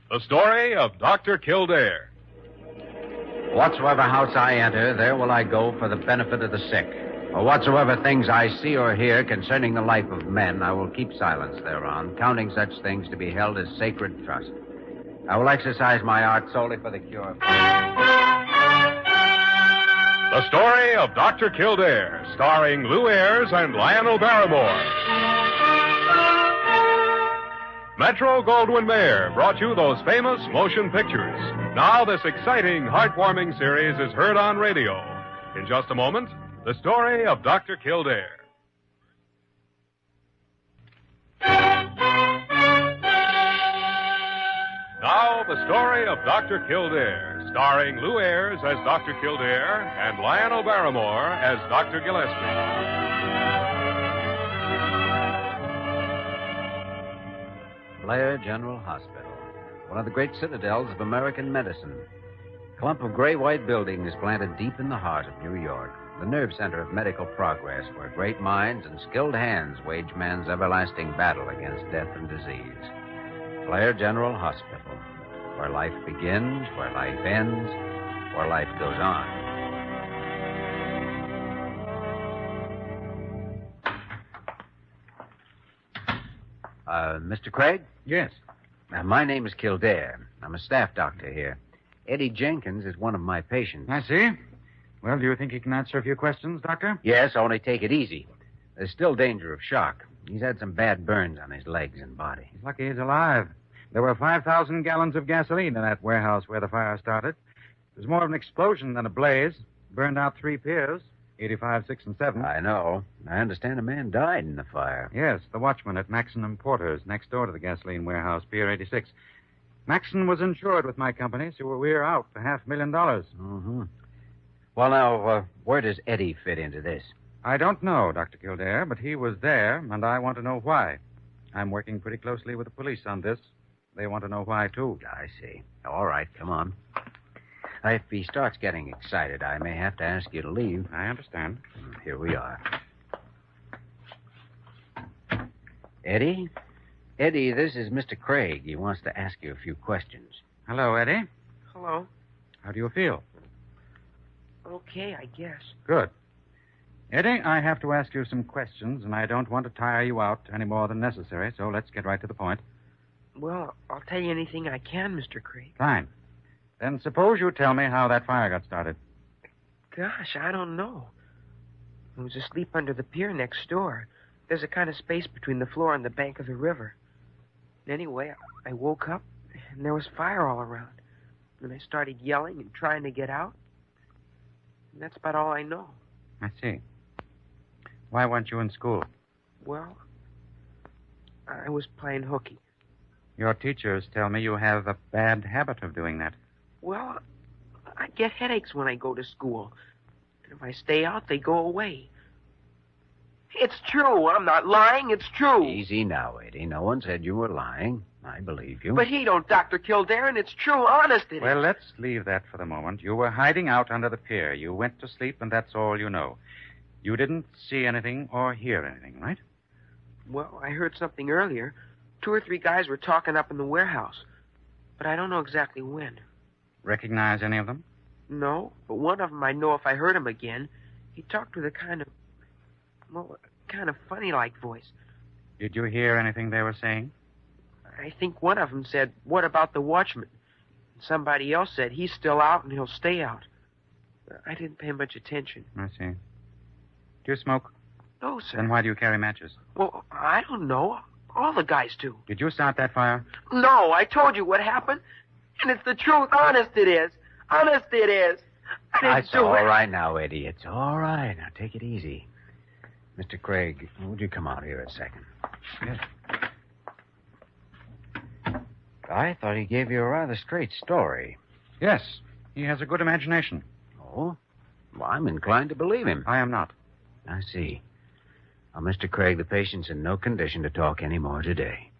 The story of Dr. Kildare. Whatsoever house I enter, there will I go for the benefit of the sick. For whatsoever things I see or hear concerning the life of men, I will keep silence thereon, counting such things to be held as sacred trust. I will exercise my art solely for the cure of... The story of Dr. Kildare, starring Lou Ayres and Lionel Barrymore. Metro-Goldwyn-Mayer brought you those famous motion pictures. Now this exciting, heartwarming series is heard on radio. In just a moment, the story of Dr. Kildare. Now, the story of Dr. Kildare, starring Lou Ayres as Dr. Kildare and Lionel Barrymore as Dr. Gillespie. Blair General Hospital, one of the great citadels of American medicine. A clump of gray-white buildings planted deep in the heart of New York, the nerve center of medical progress, where great minds and skilled hands wage man's everlasting battle against death and disease. Blair General Hospital, where life begins, where life ends, where life goes on. Mr. Craig? Yes. My name is Kildare. I'm a staff doctor here. Eddie Jenkins is one of my patients. I see. Well, do you think he can answer a few questions, Doctor? Yes, only take it easy. There's still danger of shock. He's had some bad burns on his legs and body. He's lucky he's alive. There were 5,000 gallons of gasoline in that warehouse where the fire started. It was more of an explosion than a blaze. Burned out 3 piers, 85, 6, and 7. I know. I understand a man died in the fire. Yes, the watchman at Maxon & Porter's, next door to the gasoline warehouse, Pier 86. Maxon was insured with my company, so we're out for $500,000. Mm-hmm. Well, now, where does Eddie fit into this? I don't know, Dr. Kildare, but he was there, and I want to know why. I'm working pretty closely with the police on this. They want to know why, too. I see. All right, come on. If he starts getting excited, I may have to ask you to leave. I understand. Here we are. Eddie? Eddie, this is Mr. Craig. He wants to ask you a few questions. Hello, Eddie. Hello. How do you feel? Okay, I guess. Good. Eddie, I have to ask you some questions, and I don't want to tire you out any more than necessary, so let's get right to the point. Well, I'll tell you anything I can, Mr. Craig. Fine. Then suppose you tell me how that fire got started. Gosh, I don't know. I was asleep under the pier next door. There's a kind of space between the floor and the bank of the river. Anyway, I woke up, and there was fire all around. And I started yelling and trying to get out. And that's about all I know. I see. Why weren't you in school? Well, I was playing hooky. Your teachers tell me you have a bad habit of doing that. Well, I get headaches when I go to school. And if I stay out, they go away. It's true. I'm not lying. It's true. Easy now, Eddie. No one said you were lying. I believe you. But he don't, Dr. Kildare, and it's true. Honest it is. Well, let's leave that for the moment. You were hiding out under the pier. You went to sleep, and that's all you know. You didn't see anything or hear anything, right? Well, I heard something earlier. 2 or 3 guys were talking up in the warehouse. But I don't know exactly when. Recognize any of them? No, but one of them I know if I heard him again. He talked with a kind of funny-like voice. Did you hear anything they were saying? I think one of them said, "What about the watchman?" Somebody else said, "He's still out and he'll stay out." I didn't pay much attention. I see. Do you smoke? No, sir. Then why do you carry matches? Well, I don't know. All the guys do. Did you start that fire? No, I told you what happened. And it's the truth. Honest it is. Honest it is. I didn't It's do all it. right now, Eddie. It's all right. Now, take it easy. Mr. Craig, would you come out here a second? Yes. I thought he gave you a rather straight story. Yes. He has a good imagination. Oh? Well, I'm inclined to believe him. I am not. I see. Well, Mr. Craig, the patient's in no condition to talk any more today.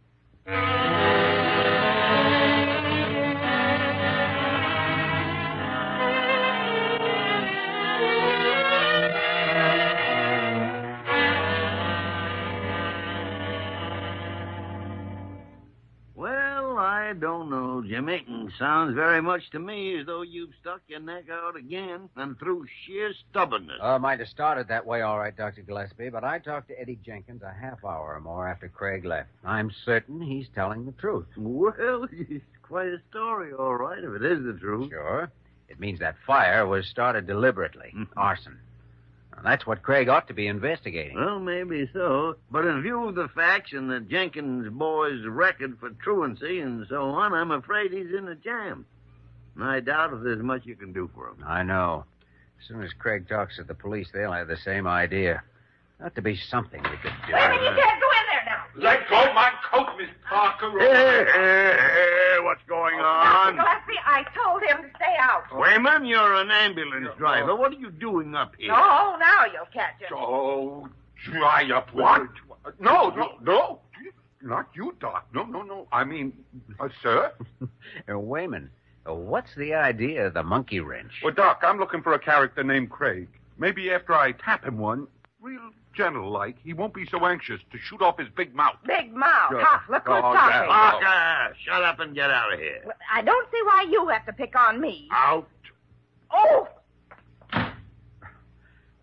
Well, I I don't know, Jimmy. Sounds very much to me as though you've stuck your neck out again and through sheer stubbornness. Might have started that way, all right, Dr. Gillespie, but I talked to Eddie Jenkins a half hour or more after Craig left. I'm certain he's telling the truth. Well, it's quite a story, all right, if it is the truth. Sure. It means that fire was started deliberately. Arson. Now, that's what Craig ought to be investigating. Well, maybe so. But in view of the facts and the Jenkins boy's record for truancy and so on, I'm afraid he's in a jam. And I doubt if there's much you can do for him. I know. As soon as Craig talks to the police, they'll have the same idea. Ought to be something we could do. Wait a minute, you can't go in there now. Let go of my coat, Miss Parker. Hey, what's going on? Dr. Gillespie, I told him to stay out. Wayman, you're an ambulance driver. What are you doing up here? No, now you'll catch him. Oh, dry up. What? No. Not you, Doc. No. I mean, sir? Wayman, what's the idea of the monkey wrench? Well, Doc, I'm looking for a character named Craig. Maybe after I tap him one, real gentle-like, he won't be so anxious to shoot off his big mouth. Big mouth. Sure. Huh, look who's talking. Parker, shut up and get out of here. Well, I don't see why you have to pick on me. Out. Oh!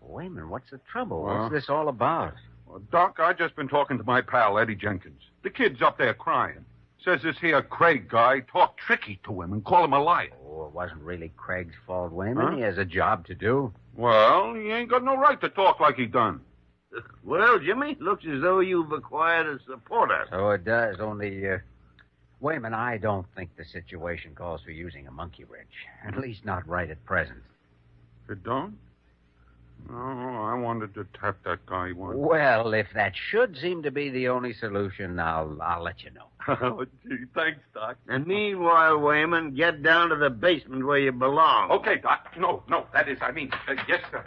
Wayman, what's the trouble? What's this all about? Well, Doc, I just been talking to my pal, Eddie Jenkins. The kid's up there crying. Says this here Craig guy talked tricky to him and called him a liar. Oh, it wasn't really Craig's fault, Wayman. Huh? He has a job to do. Well, he ain't got no right to talk like he done. Well, Jimmy, looks as though you've acquired a supporter. So it does, only, Wayman, I don't think the situation calls for using a monkey wrench. At least not right at present. It don't? Oh, I wanted to tap that guy once. Well, if that should seem to be the only solution, I'll let you know. Oh, gee, thanks, Doc. And meanwhile, Wayman, get down to the basement where you belong. Okay, Doc. No, that is, yes, sir.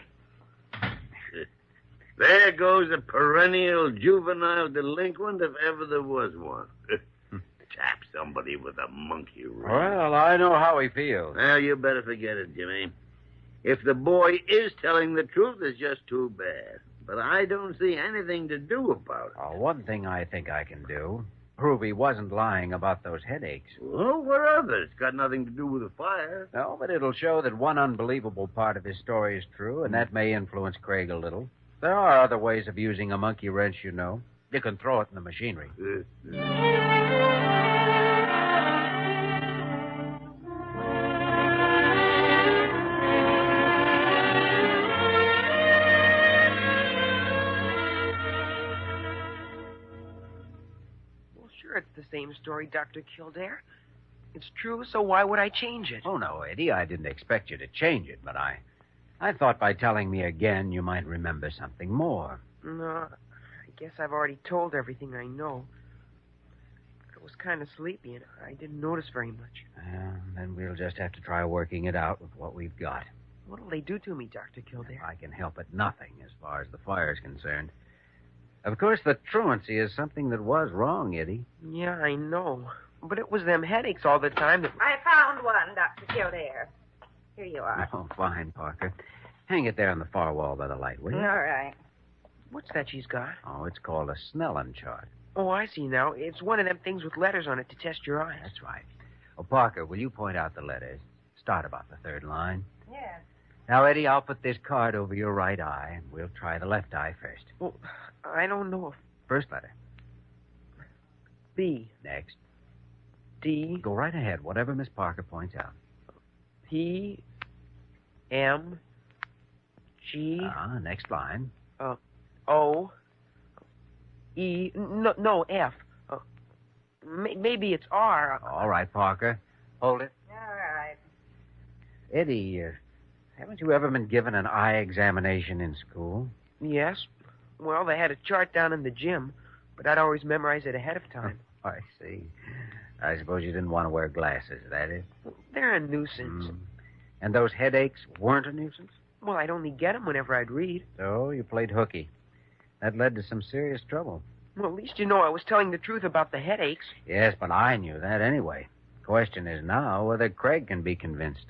There goes a perennial juvenile delinquent if ever there was one. Tap somebody with a monkey wrench. Well, I know how he feels. Well, you better forget it, Jimmy. If the boy is telling the truth, it's just too bad. But I don't see anything to do about it. One thing I think I can do. Prove he wasn't lying about those headaches. Well, what of it? It's got nothing to do with the fire. No, but it'll show that one unbelievable part of his story is true, and that may influence Craig a little. There are other ways of using a monkey wrench, you know. You can throw it in the machinery. Well, sure, it's the same story, Dr. Kildare. It's true, so why would I change it? Oh, no, Eddie, I didn't expect you to change it, but I thought by telling me again you might remember something more. No, I guess I've already told everything I know. I was kind of sleepy, and I didn't notice very much. Then we'll just have to try working it out with what we've got. What'll they do to me, Dr. Kildare? I can help it nothing as far as the fire is concerned. Of course, the truancy is something that was wrong, Eddie. Yeah, I know. But it was them headaches all the time that... I found one, Dr. Kildare. Here you are. Oh, fine, Parker. Hang it there on the far wall by the light, will you? All right. What's that she's got? Oh, it's called a Snellen chart. Oh, I see now. It's one of them things with letters on it to test your eyes. That's right. Oh, Parker, will you point out the letters? Start about the third line. Yes. Now, Eddie, I'll put this card over your right eye, and we'll try the left eye first. Well, I don't know if... First letter. B. Next. D. Go right ahead, whatever Miss Parker points out. P. M. G. Next line. O. E. No, F. Maybe it's R. All right, Parker. Hold it. All right. Eddie, haven't you ever been given an eye examination in school? Yes. Well, they had a chart down in the gym, but I'd always memorize it ahead of time. I see. I suppose you didn't want to wear glasses, that is? They're a nuisance. And those headaches weren't a nuisance? Well, I'd only get them whenever I'd read. So you played hooky. That led to some serious trouble. Well, at least you know I was telling the truth about the headaches. Yes, but I knew that anyway. Question is now whether Craig can be convinced.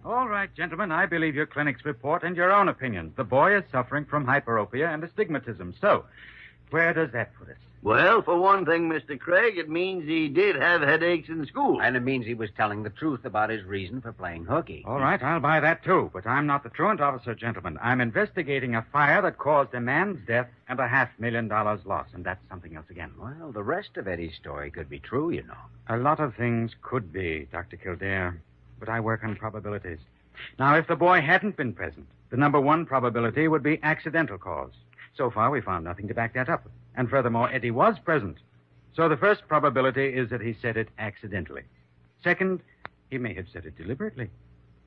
All right, Gentlemen, I believe your clinic's report and your own opinion. The boy is suffering from hyperopia and astigmatism. So, where does that put us? Well, for one thing, Mr. Craig, it means he did have headaches in school. And it means he was telling the truth about his reason for playing hooky. All right, I'll buy that, too. But I'm not the truant officer, gentlemen. I'm investigating a fire that caused a man's death and $500,000 loss, and that's something else again. Well, the rest of Eddie's story could be true, you know. A lot of things could be, Dr. Kildare, but I work on probabilities. Now, if the boy hadn't been present, the number one probability would be accidental cause. So far, we found nothing to back that up. And furthermore, Eddie was present. So the first probability is that he said it accidentally. Second, he may have said it deliberately.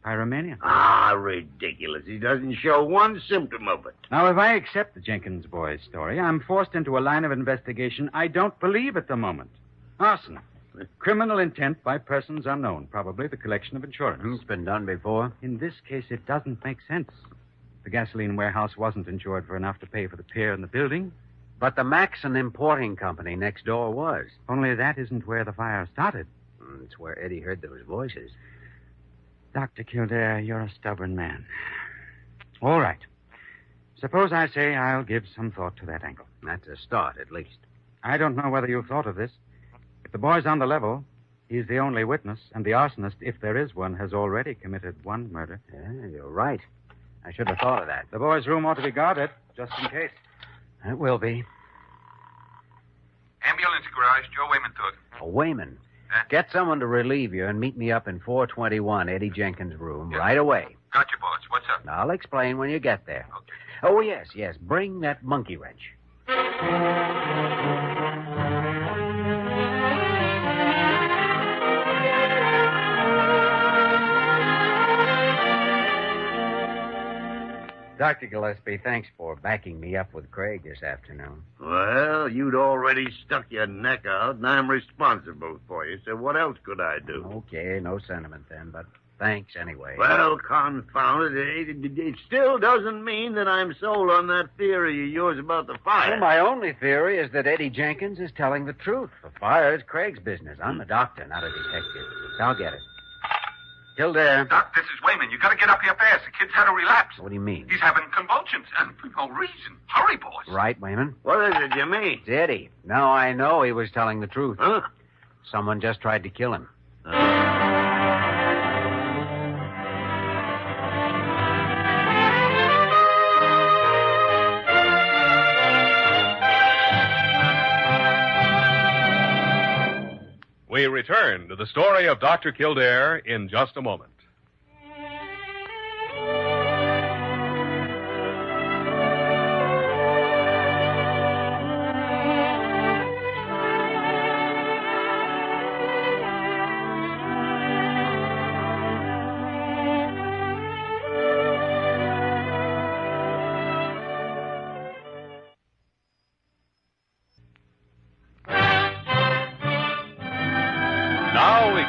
Pyromania. Ah, ridiculous. He doesn't show one symptom of it. Now, if I accept the Jenkins boy's story, I'm forced into a line of investigation I don't believe at the moment. Arson. Criminal intent by persons unknown. Probably the collection of insurance. It's been done before. In this case, it doesn't make sense. The gasoline warehouse wasn't insured for enough to pay for the pier and the building. But the Maxon Importing Company next door was. Only that isn't where the fire started. It's where Eddie heard those voices. Dr. Kildare, you're a stubborn man. All right. Suppose I say I'll give some thought to that angle. That's a start, at least. I don't know whether you've thought of this. If the boy's on the level, he's the only witness, and the arsonist, if there is one, has already committed one murder. Yeah, you're right. I should have thought of that. The boy's room ought to be guarded, just in case. It will be. Ambulance garage, Joe Wayman took. Oh, Wayman. Get someone to relieve you and meet me up in 421 Eddie Jenkins' room right away. Gotcha, boss. What's up? I'll explain when you get there. Okay. Oh, yes. Bring that monkey wrench. Dr. Gillespie, thanks for backing me up with Craig this afternoon. Well, you'd already stuck your neck out, and I'm responsible for you, so what else could I do? Okay, no sentiment then, but thanks anyway. Well, confound it. It still doesn't mean that I'm sold on that theory of yours about the fire. Well, my only theory is that Eddie Jenkins is telling the truth. The fire is Craig's business. I'm a doctor, not a detective. I'll get it. Kildare. Doc, this is Wayman. You gotta get up here fast. The kid's had a relapse. What do you mean? He's having convulsions, and for no reason. Hurry, boys. Right, Wayman? What is it, Jimmy? It's Eddie. Now I know he was telling the truth. Huh? Someone just tried to kill him. We return to the story of Dr. Kildare in just a moment.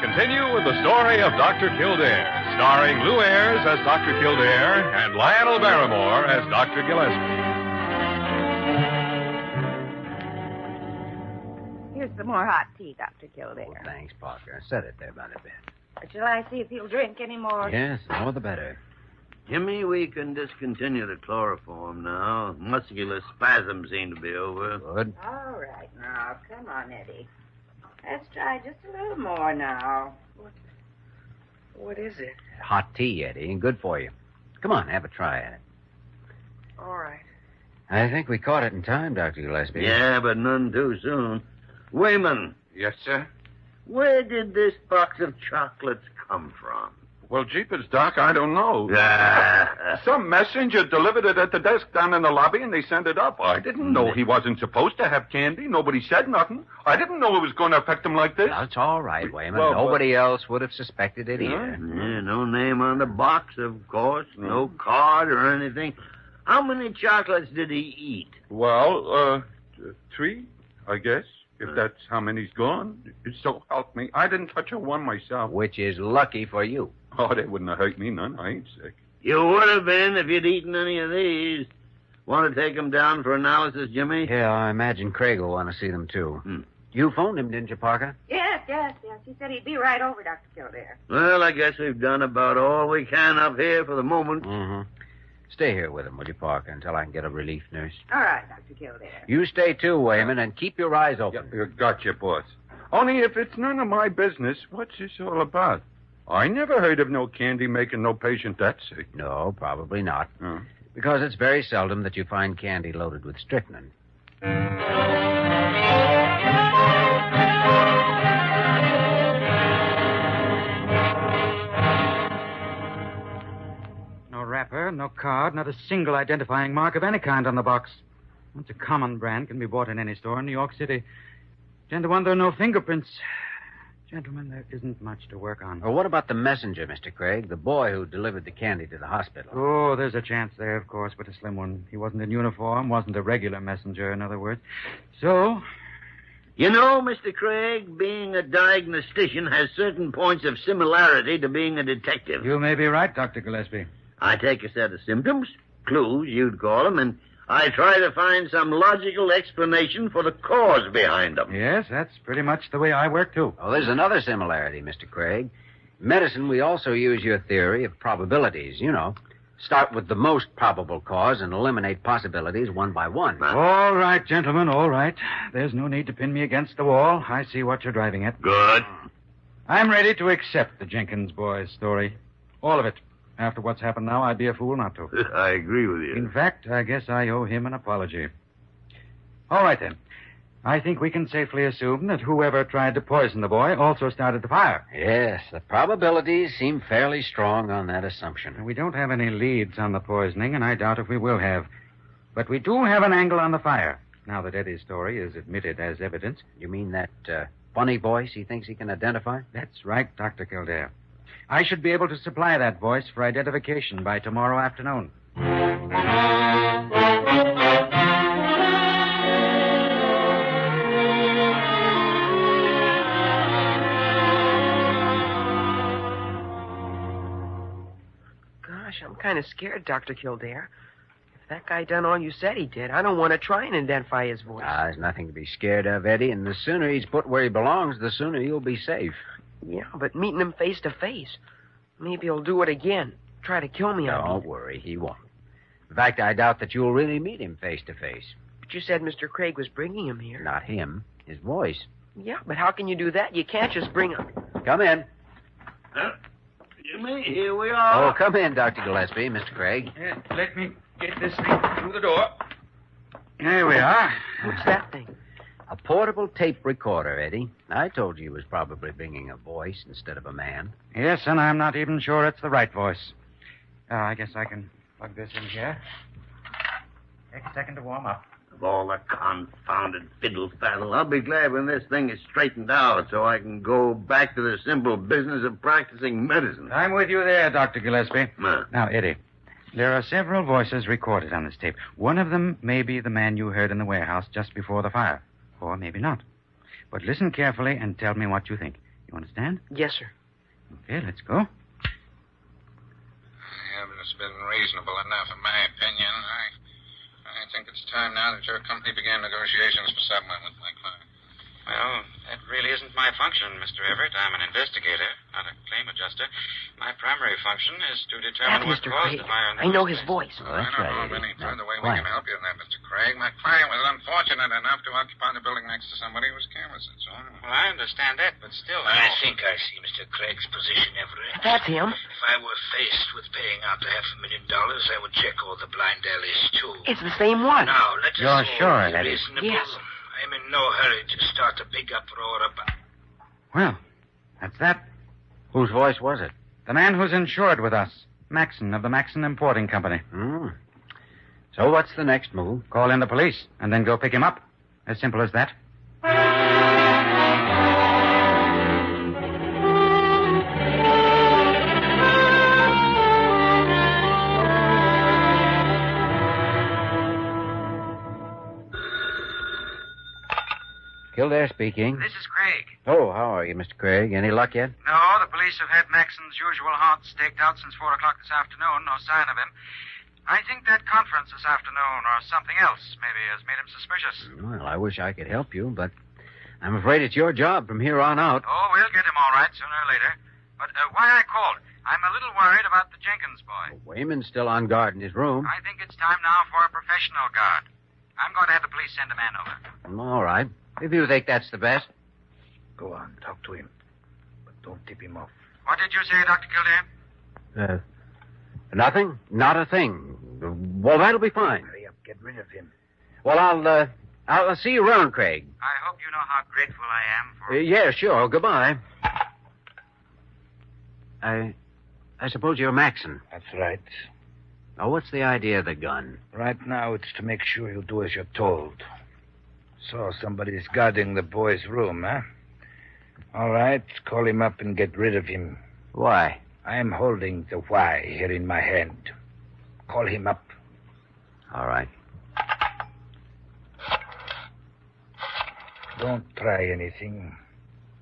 Continue with the story of Dr. Kildare, starring Lou Ayres as Dr. Kildare and Lionel Barrymore as Dr. Gillespie. Here's some more hot tea, Dr. Kildare. Oh, thanks, Parker. Set it there by the bed. Shall I see if he'll drink any more? Yes, the more the better. Jimmy, we can discontinue the chloroform now. Muscular spasms seem to be over. Good. All right, now, come on, Eddie. Let's try just a little more now. What is it? Hot tea, Eddie, and good for you. Come on, have a try at it. All right. I think we caught it in time, Dr. Gillespie. Yeah, but none too soon. Wayman, Yes, sir? where did this box of chocolates come from? Well, jeepers, Doc, I don't know. Ah. Some messenger delivered it at the desk down in the lobby, and they sent it up. I didn't know he wasn't supposed to have candy. Nobody said nothing. I didn't know it was going to affect him like this. That's all right, Wayman. Well, Nobody else would have suspected it either. Yeah, no name on the box, of course. No card or anything. How many chocolates did he eat? Well, 3, I guess, if that's how many's gone. So help me. I didn't touch a one myself. Which is lucky for you. Oh, they wouldn't have hurt me none. I ain't sick. You would have been if you'd eaten any of these. Want to take them down for analysis, Jimmy? Yeah, I imagine Craig will want to see them, too. You phoned him, didn't you, Parker? Yes. He said he'd be right over, Dr. Kildare. Well, I guess we've done about all we can up here for the moment. Mm-hmm. Stay here with him, will you, Parker, until I can get a relief nurse? All right, Dr. Kildare. You stay too, Wayman, and keep your eyes open. You gotcha, boss. Only if it's none of my business, what's this all about? I never heard of no candy making no patient that sick. No, probably not. Because it's very seldom that you find candy loaded with strychnine. No wrapper, no card, not a single identifying mark of any kind on the box. It's a common brand, can be bought in any store in New York City. 10 to 1, there are no fingerprints. Gentlemen, there isn't much to work on. Well, what about the messenger, Mr. Craig? The boy who delivered the candy to the hospital. Oh, there's a chance there, of course, but a slim one. He wasn't in uniform, wasn't a regular messenger, in other words. So... You know, Mr. Craig, being a diagnostician has certain points of similarity to being a detective. You may be right, Dr. Gillespie. I take a set of symptoms, clues, you'd call them, and I try to find some logical explanation for the cause behind them. Yes, that's pretty much the way I work, too. Oh, there's another similarity, Mr. Craig. In medicine, we also use your theory of probabilities, you know. Start with the most probable cause and eliminate possibilities one by one. All right, gentlemen, all right. There's no need to pin me against the wall. I see what you're driving at. Good. I'm ready to accept the Jenkins boy's story. All of it. After what's happened now, I'd be a fool not to. I agree with you. In fact, I guess I owe him an apology. All right, then. I think we can safely assume that whoever tried to poison the boy also started the fire. Yes, the probabilities seem fairly strong on that assumption. We don't have any leads on the poisoning, and I doubt if we will have. But we do have an angle on the fire, now that Eddie's story is admitted as evidence. You mean that funny voice he thinks he can identify? That's right, Dr. Kildare. I should be able to supply that voice for identification by tomorrow afternoon. Gosh, I'm kind of scared, Dr. Kildare. If that guy done all you said he did, I don't want to try and identify his voice. There's nothing to be scared of, Eddie, and the sooner he's put where he belongs, the sooner you'll be safe. Yeah, but meeting him face to face. Maybe he'll do it again. Try to kill me. Don't worry, he won't. In fact, I doubt that you'll really meet him face to face. But you said Mr. Craig was bringing him here. Not him, his voice. Yeah, but how can you do that? You can't just bring him. Come in. Jimmy, here we are. Oh, come in, Dr. Gillespie, Mr. Craig. Let me get this thing through the door. Here we are. What's that thing? A portable tape recorder, Eddie. I told you he was probably bringing a voice instead of a man. Yes, and I'm not even sure it's the right voice. I guess I can plug this in here. Take a second to warm up. Of all the confounded fiddle-faddle, I'll be glad when this thing is straightened out so I can go back to the simple business of practicing medicine. I'm with you there, Dr. Gillespie. Now, Eddie, there are several voices recorded on this tape. One of them may be the man you heard in the warehouse just before the fire. Or maybe not. But listen carefully and tell me what you think. You understand? Yes, sir. Okay, let's go. It's been reasonable enough, in my opinion. I think it's time now that your company began negotiations for settlement with my client. Well, that really isn't my function, Mr. Everett. I'm an investigator, not a claim adjuster. My primary function is to determine what Mr. caused Craig. the fire. I know his voice. Oh, I that's don't know right, of Eddie. any further way we Quiet. can help you in that, Mr. Craig. My client was unfortunate enough to occupy the building next to somebody who was careless, that's all. Well, I understand that, but still... I think I see Mr. Craig's position, Everett. That's him. If I were faced with paying out $500,000, I would check all the blind alleys, too. It's the same one. Now, let us You're all sure, be Eddie? reasonable. Yes. I'm in no hurry to start a big uproar about... Well, that's that. Whose voice was it? The man who's insured with us. Maxon of the Maxon Importing Company. So what's the next move? Call in the police and then go pick him up. As simple as that. Kildare speaking. This is Craig. Oh, how are you, Mr. Craig? Any luck yet? No, the police have had Maxon's usual haunt staked out since 4 o'clock this afternoon. No sign of him. I think that conference this afternoon or something else maybe has made him suspicious. Well, I wish I could help you, but I'm afraid it's your job from here on out. Oh, we'll get him all right sooner or later. But why I called? I'm a little worried about the Jenkins boy. Wayman's still on guard in his room. I think it's time now for a professional guard. I'm going to have the police send a man over. All right. If you think that's the best. Go on, talk to him. But don't tip him off. What did you say, Dr. Kildare? Nothing? Not a thing. Well, that'll be fine. Hurry up, get rid of him. Well, I'll see you around, Craig. I hope you know how grateful I am for... Yeah, sure. Goodbye. I suppose you're Maxon. That's right. Oh, what's the idea of the gun? Right now, it's to make sure you do as you're told. So, somebody's guarding the boy's room, huh? All right, call him up and get rid of him. Why? I'm holding the why here in my hand. Call him up. All right. Don't try anything,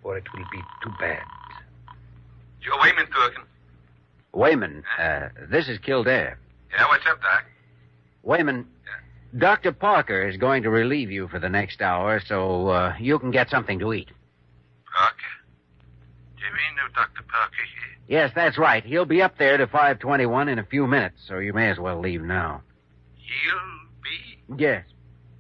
or it will be too bad. Joe Wayman talking. Wayman, this is Kildare. Yeah, what's up, Doc? Wayman, Dr. Parker is going to relieve you for the next hour, so you can get something to eat. Parker? Do you mean no Dr. Parker here? Yes, that's right. He'll be up there to 521 in a few minutes, so you may as well leave now. He'll be? Yes.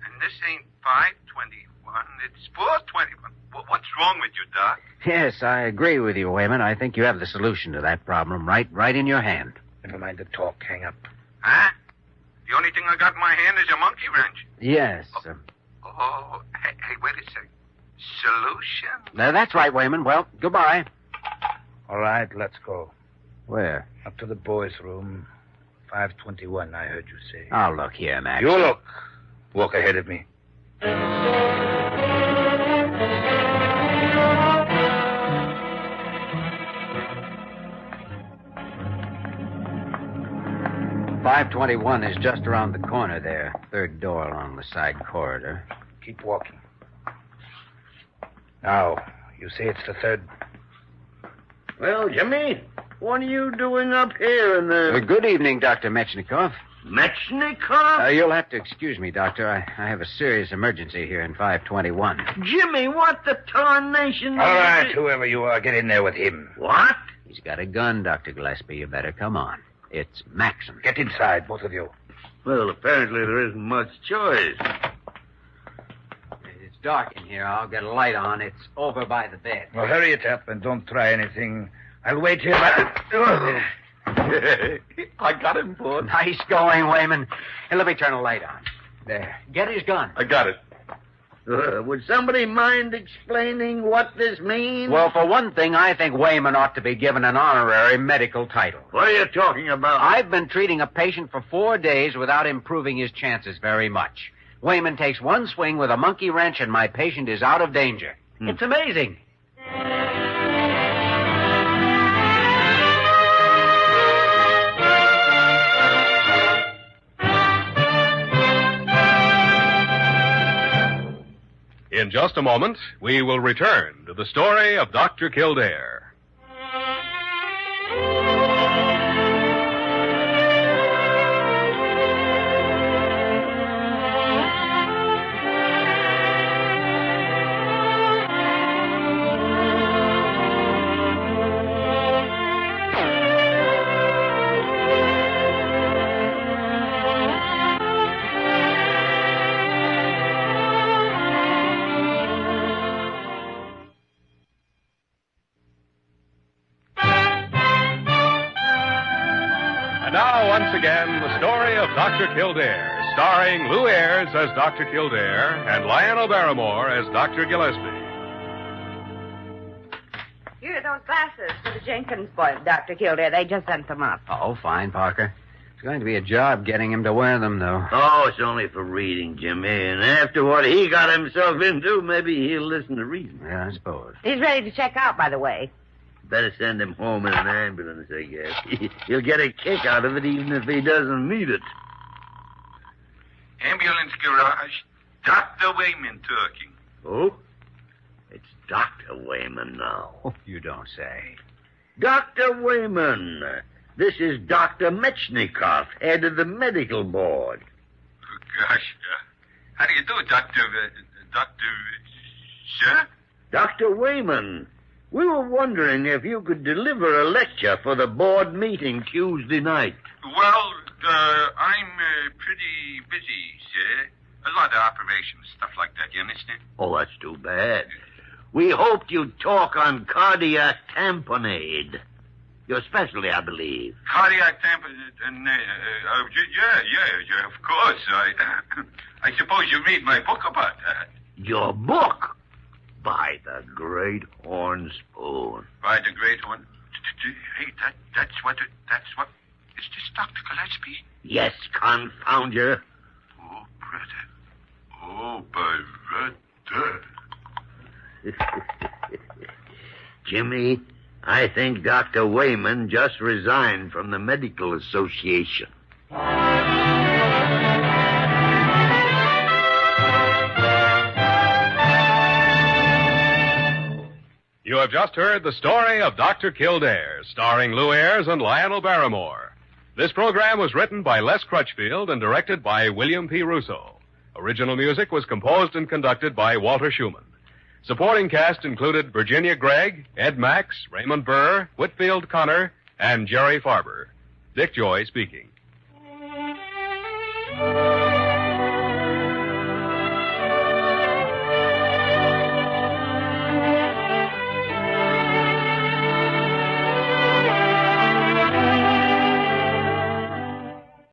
And this ain't 521, it's 421. What's wrong with you, Doc? Yes, I agree with you, Wayman. I think you have the solution to that problem right in your hand. Never mind the talk. Hang up. Huh? The only thing I got in my hand is a monkey wrench. Yes. Hey, wait a second. Solution? That's right, Wayman. Well, goodbye. All right, let's go. Where? Up to the boys' room. 521, I heard you say. Oh, look here, Max. You look. Walk ahead of me. 521 is just around the corner there. Third door along the side corridor. Keep walking. Now, you say it's the third. Well, Jimmy, what are you doing up here in the... Good evening, Dr. Metchnikoff. Metchnikoff? You'll have to excuse me, Doctor. I have a serious emergency here in 521. Jimmy, what the tarnation... All right, whoever you are, get in there with him. What? He's got a gun, Dr. Gillespie. You better come on. It's Maxon. Get inside, both of you. Well, apparently there isn't much choice. It's dark in here. I'll get a light on. It's over by the bed. Well, hurry it up and don't try anything. I'll wait here. I got him, boss. Nice going, Wayman. Hey, let me turn the light on. There. Get his gun. I got it. Would somebody mind explaining what this means? Well, for one thing, I think Wayman ought to be given an honorary medical title. What are you talking about? I've been treating a patient for 4 days without improving his chances very much. Wayman takes one swing with a monkey wrench and my patient is out of danger. It's amazing. In just a moment, we will return to the story of Dr. Kildare. Once again, the story of Dr. Kildare, starring Lou Ayres as Dr. Kildare and Lionel Barrymore as Dr. Gillespie. Here are those glasses for the Jenkins boy, Dr. Kildare. They just sent them up. Oh, fine, Parker. It's going to be a job getting him to wear them, though. Oh, it's only for reading, Jimmy. And after what he got himself into, maybe he'll listen to reason. Yeah, I suppose. He's ready to check out, by the way. Better send him home in an ambulance, I guess. He'll get a kick out of it even if he doesn't need it. Ambulance garage. Dr. Wayman talking. Oh? It's Dr. Wayman now. Oh, you don't say. Dr. Wayman. This is Dr. Metchnikoff, head of the medical board. Oh, gosh. How do you do, Dr. Sir? Dr. Wayman, we were wondering if you could deliver a lecture for the board meeting Tuesday night. Well, I'm pretty busy, sir. A lot of operations, stuff like that, you understand? Oh, that's too bad. We hoped you'd talk on cardiac tamponade. Your specialty, I believe. Cardiac tamponade, yeah, of course. I suppose you read my book about that. Your book? By the great horn spoon. By the great one? Hey, that's what... Is this Dr. Gillespie? Yes, confound you. Oh, brother. Oh, brother. Jimmy, I think Dr. Wayman just resigned from the Medical Association. You have just heard the story of Dr. Kildare, starring Lou Ayres and Lionel Barrymore. This program was written by Les Crutchfield and directed by William P. Russo. Original music was composed and conducted by Walter Schumann. Supporting cast included Virginia Gregg, Ed Max, Raymond Burr, Whitfield Connor, and Jerry Farber. Dick Joy speaking.